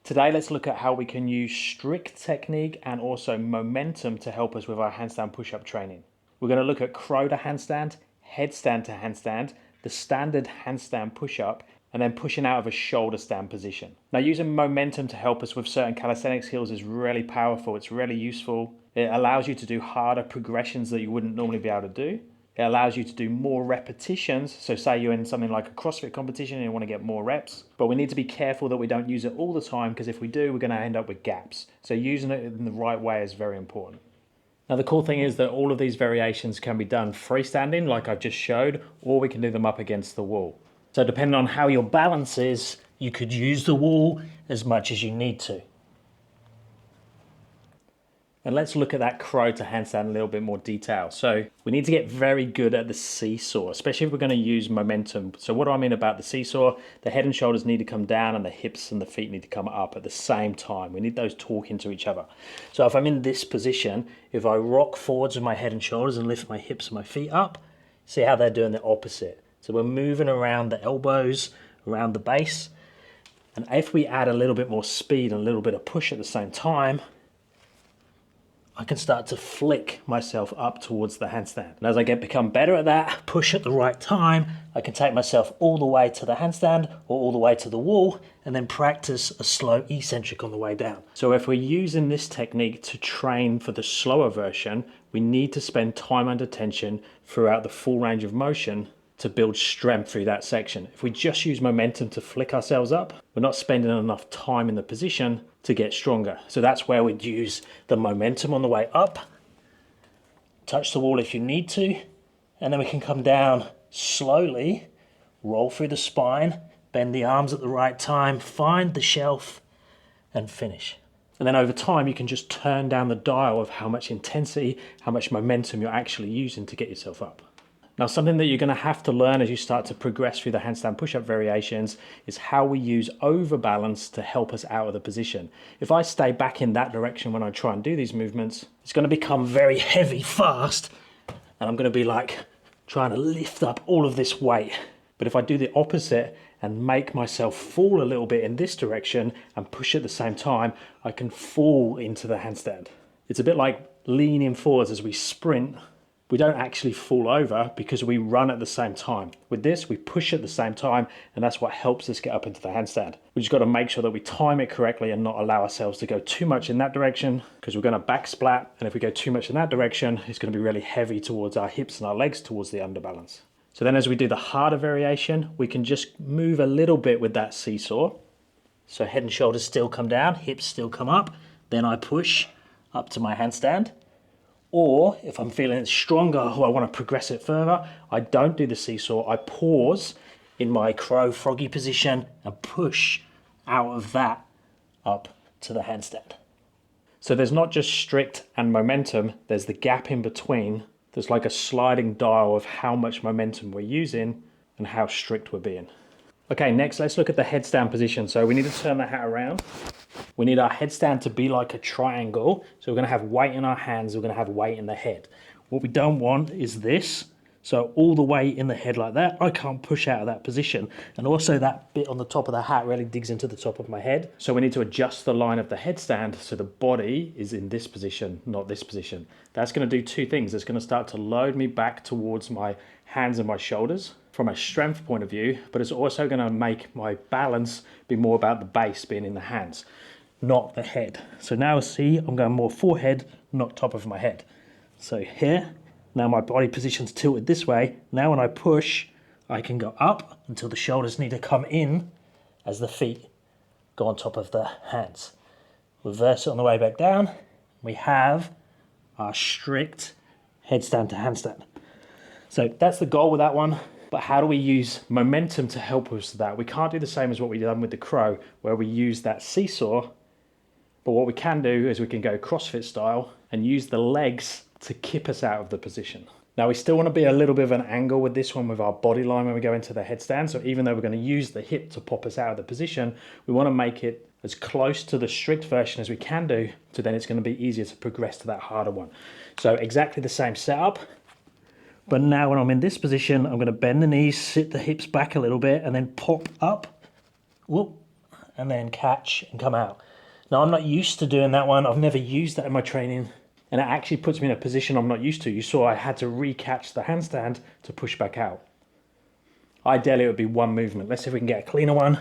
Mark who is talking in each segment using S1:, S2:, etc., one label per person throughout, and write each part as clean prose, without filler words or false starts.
S1: Today, let's look at how we can use strict technique and also momentum to help us with our handstand push-up training. We're going to look at crow to handstand, headstand to handstand, the standard handstand push-up, and then pushing out of a shoulder stand position. Now, using momentum to help us with certain calisthenics skills is really powerful. It's really useful. It allows you to do harder progressions that you wouldn't normally be able to do. It allows you to do more repetitions. So say you're in something like a CrossFit competition and you want to get more reps, but we need to be careful that we don't use it all the time, because if we do, we're going to end up with gaps. So using it in the right way is very important. Now, the cool thing is that all of these variations can be done freestanding like I've just showed, or we can do them up against the wall. So depending on how your balance is, you could use the wall as much as you need to. And let's look at that crow to handstand in a little bit more detail. So we need to get very good at the seesaw, especially if we're going to use momentum. So what do I mean about the seesaw? The head and shoulders need to come down and the hips and the feet need to come up at the same time. We need those talking to each other. So if I'm in this position, if I rock forwards with my head and shoulders and lift my hips and my feet up, see how they're doing the opposite. So we're moving around the elbows, around the base. And if we add a little bit more speed and a little bit of push at the same time, I can start to flick myself up towards the handstand. And as I become better at that, push at the right time, I can take myself all the way to the handstand or all the way to the wall, and then practice a slow eccentric on the way down. So if we're using this technique to train for the slower version, we need to spend time under tension throughout the full range of motion to build strength through that section. If we just use momentum to flick ourselves up, we're not spending enough time in the position to get stronger. So that's where we'd use the momentum on the way up, touch the wall if you need to, and then we can come down slowly, roll through the spine, bend the arms at the right time, find the shelf, and finish. And then over time, you can just turn down the dial of how much intensity, how much momentum you're actually using to get yourself up. Now, something that you're going to have to learn as you start to progress through the handstand push-up variations is how we use overbalance to help us out of the position. If I stay back in that direction when I try and do these movements, it's going to become very heavy fast, and I'm going to be like trying to lift up all of this weight. But if I do the opposite and make myself fall a little bit in this direction and push at the same time, I can fall into the handstand. It's a bit like leaning forwards as we sprint. We don't actually fall over because we run at the same time. With this, we push at the same time, and that's what helps us get up into the handstand. We just got to make sure that we time it correctly and not allow ourselves to go too much in that direction, because we're going to back splat, and if we go too much in that direction, it's going to be really heavy towards our hips and our legs towards the underbalance. So then as we do the harder variation, we can just move a little bit with that seesaw. So head and shoulders still come down, hips still come up, then I push up to my handstand. Or if I'm feeling it stronger, or I want to progress it further, I don't do the seesaw. I pause in my crow froggy position and push out of that up to the handstand. So there's not just strict and momentum, there's the gap in between. There's like a sliding dial of how much momentum we're using and how strict we're being. Okay, next let's look at the headstand position. So we need to turn the hat around. We need our headstand to be like a triangle. So we're going to have weight in our hands, we're going to have weight in the head. What we don't want is this. So all the way in the head like that, I can't push out of that position. And also that bit on the top of the hat really digs into the top of my head. So we need to adjust the line of the headstand so the body is in this position, not this position. That's going to do two things. It's going to start to load me back towards my hands and my shoulders from a strength point of view, but it's also going to make my balance be more about the base being in the hands, not the head. So now see, I'm going more forehead, not top of my head. So here, now my body position's tilted this way. Now when I push, I can go up until the shoulders need to come in as the feet go on top of the hands. Reverse it on the way back down. We have our strict headstand to handstand. So that's the goal with that one. But how do we use momentum to help us with that? We can't do the same as what we've done with the crow, where we use that seesaw. But what we can do is we can go CrossFit style and use the legs to kip us out of the position. Now we still want to be a little bit of an angle with this one with our body line when we go into the headstand. So even though we're going to use the hip to pop us out of the position, we want to make it as close to the strict version as we can do, so then it's going to be easier to progress to that harder one. So exactly the same setup. But now when I'm in this position, I'm going to bend the knees, sit the hips back a little bit, and then pop up, whoop,
S2: and then catch and come out. Now I'm not used to doing that one. I've never used that in my training, and it actually puts me in a position I'm not used to. You saw I had to re-catch the handstand to push back out. Ideally it would be one movement. Let's see if we can get a cleaner one.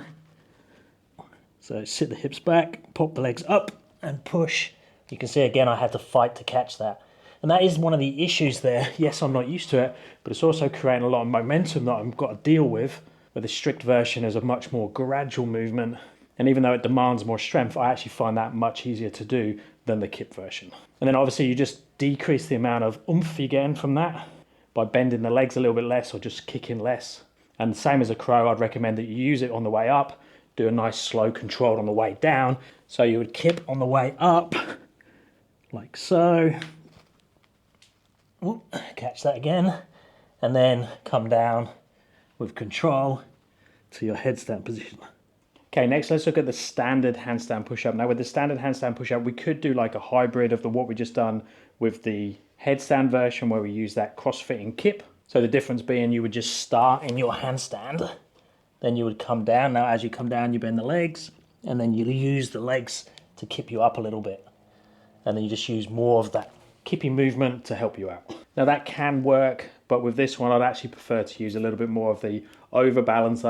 S2: So sit the hips back, pop the legs up and push. You can see again I had to fight to catch that. And that is one of the issues there. Yes, I'm not used to it, but it's also creating a lot of momentum that I've got to deal with, where the strict version is a much more gradual movement. And even though it demands more strength, I actually find that much easier to do than the kip version. And then obviously you just decrease the amount of oomph you're getting from that by bending the legs a little bit less or just kicking less. And same as a crow, I'd recommend that you use it on the way up, do a nice slow control on the way down. So you would kip on the way up, like so. Ooh, catch that again. And then come down with control to your headstand position. Okay, next let's look at the standard handstand push-up. Now with the standard handstand push-up, we could do like a hybrid of what we just done with the headstand version where we use that cross-fitting kip. So the difference being you would just start in your handstand, then you would come down. Now as you come down, you bend the legs, and then you use the legs to kip you up a little bit. And then you just use more of that kippy movement to help you out. Now that can work, but with this one, I'd actually prefer to use a little bit more of the overbalance,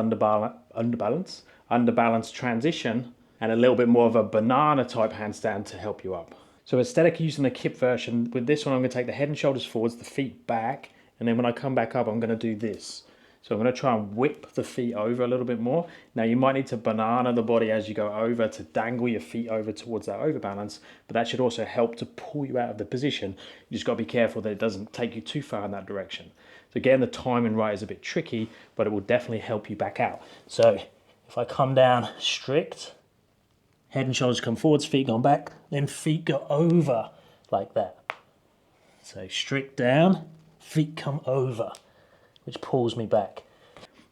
S2: underbalance transition, and a little bit more of a banana type handstand to help you up. So instead of using the kip version, with this one, I'm gonna take the head and shoulders forwards, the feet back, and then when I come back up, I'm gonna do this. So I'm going to try and whip the feet over a little bit more. Now you might need to banana the body as you go over to dangle your feet over towards that overbalance, but that should also help to pull you out of the position. You just got to be careful that it doesn't take you too far in that direction. So getting the timing right is a bit tricky, but it will definitely help you back out. So if I come down strict, head and shoulders come forwards, feet gone back, then feet go over like that. So strict down, feet come over, which pulls me back.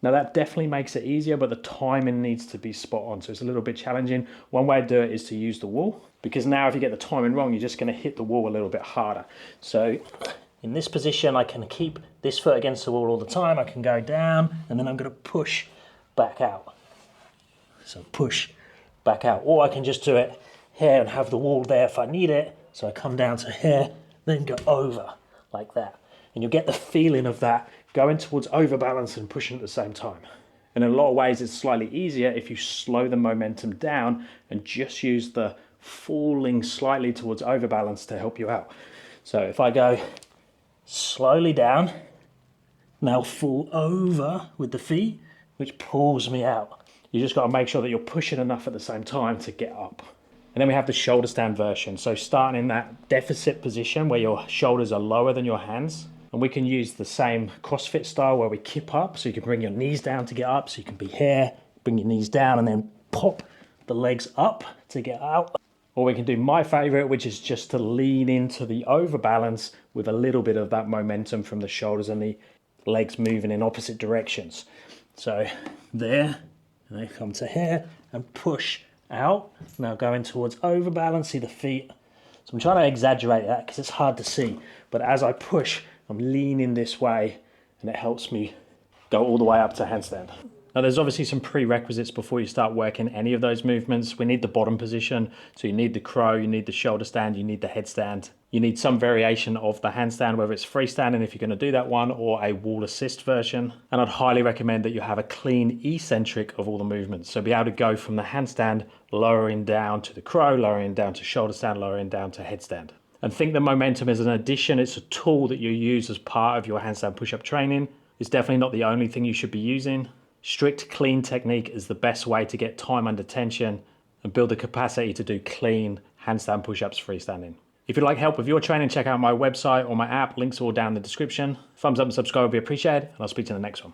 S2: Now that definitely makes it easier, but the timing needs to be spot on, so it's a little bit challenging. One way to do it is to use the wall, because now if you get the timing wrong, you're just going to hit the wall a little bit harder. So in this position, I can keep this foot against the wall all the time. I can go down, and then I'm going to push back out. So push back out, or I can just do it here and have the wall there if I need it. So I come down to here, then go over like that. And you'll get the feeling of that going towards overbalance and pushing at the same time. And in a lot of ways, it's slightly easier if you slow the momentum down and just use the falling slightly towards overbalance to help you out. So if I go slowly down, now fall over with the feet, which pulls me out. You just got to make sure that you're pushing enough at the same time to get up. And then we have the shoulder stand version. So starting in that deficit position where your shoulders are lower than your hands. And we can use the same CrossFit style where we kip up, so you can bring your knees down to get up, so you can be here, bring your knees down and then pop the legs up to get out. Or we can do my favorite, which is just to lean into the overbalance with a little bit of that momentum from the shoulders and the legs moving in opposite directions. So there, and they come to here and push out. Now going towards overbalance, see the feet. So I'm trying to exaggerate that because it's hard to see, but as I push, I'm leaning this way and it helps me go all the way up to handstand. Now there's obviously some prerequisites before you start working any of those movements. We need the bottom position, so you need the crow, you need the shoulder stand, you need the headstand. You need some variation of the handstand, whether it's freestanding if you're going to do that one, or a wall assist version. And I'd highly recommend that you have a clean eccentric of all the movements. So be able to go from the handstand, lowering down to the crow, lowering down to shoulder stand, lowering down to headstand. And think the momentum is an addition, it's a tool that you use as part of your handstand push-up training. It's definitely not the only thing you should be using. Strict, clean technique is the best way to get time under tension and build the capacity to do clean handstand push-ups freestanding. If you'd like help with your training, check out my website or my app. Links are all down in the description. Thumbs up and subscribe would be appreciated, and I'll speak to you in the next one.